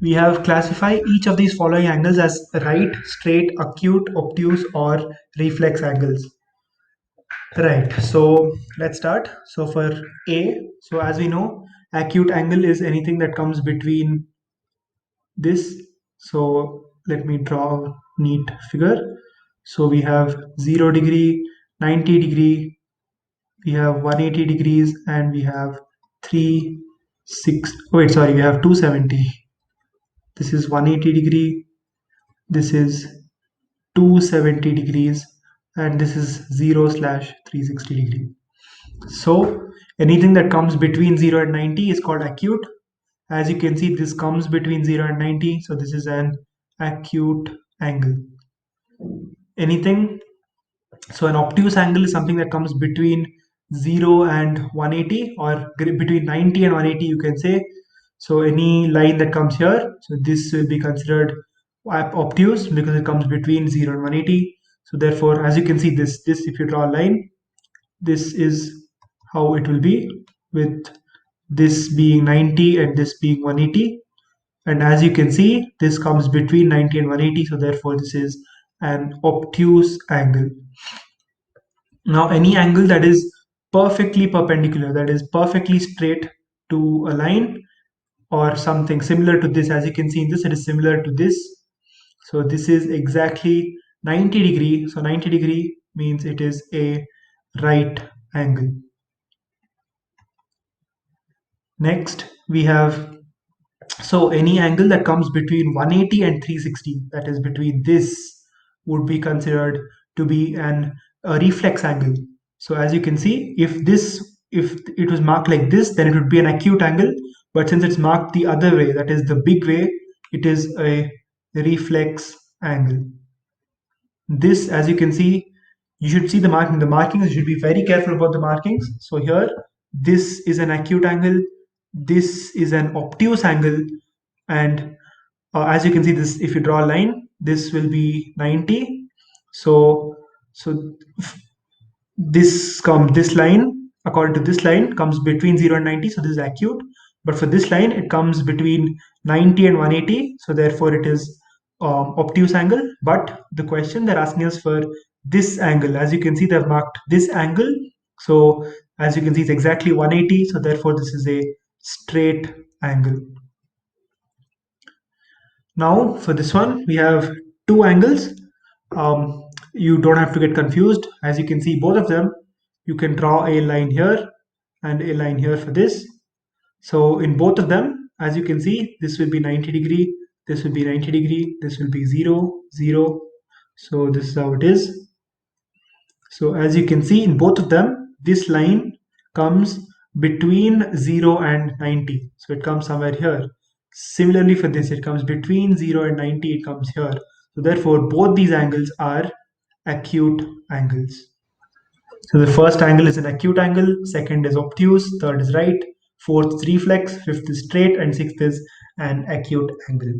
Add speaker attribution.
Speaker 1: We have classify each of these following angles as right, straight, acute, obtuse, or reflex angles. Right, so let's start. So for A, so as we know, acute angle is anything that comes between this. So let me draw a neat figure. So we have 0 degree, 90 degree, we have 180 degrees, and we have 3, 6, wait, sorry, we have 270. This is 180 degree, this is 270 degrees, and this is 0 slash 360 degree. So anything that comes between 0 and 90 is called acute. As you can see, this comes between 0 and 90, so this is an acute angle. Anything, so an obtuse angle is something that comes between 0 and 180, or between 90 and 180, you can say. So any line that comes here, so this will be considered obtuse because it comes between 0 and 180. So therefore, as you can see, this if you draw a line, this is how it will be, with this being 90 and this being 180. And as you can see, this comes between 90 and 180, so therefore this is an obtuse angle. Now any angle that is perfectly perpendicular, that is perfectly straight to a line, or something similar to this, as you can see in this, it is similar to this. So this is exactly 90 degree. So 90 degree means it is a right angle. Next we have, so any angle that comes between 180 and 360, that is between this, would be considered to be a reflex angle. So as you can see, if it was marked like this, then it would be an acute angle. But since it's marked the other way, that is the big way, it is a reflex angle. This, as you can see, you should see the marking. The markings, you should be very careful about the markings. So here, this is an acute angle, this is an obtuse angle, and as you can see, this, if you draw a line, this will be 90. So this line, according to this line, comes between 0 and 90, so this is acute. But for this line, it comes between 90 and 180, so therefore it is obtuse angle. But the question they're asking us for this angle, as you can see, they've marked this angle. So as you can see, it's exactly 180, so therefore this is a straight angle. Now for this one, we have two angles. You don't have to get confused. As you can see, both of them, you can draw a line here and a line here for this. So in both of them, as you can see, this will be 90 degree, this will be 90 degree, this will be 0, 0. So this is how it is. So as you can see, in both of them, this line comes between 0 and 90. So it comes somewhere here. Similarly for this, it comes between 0 and 90, it comes here. So therefore, both these angles are acute angles. So the first angle is an acute angle, second is obtuse, third is right, fourth is reflex, fifth is straight, and sixth is an acute angle.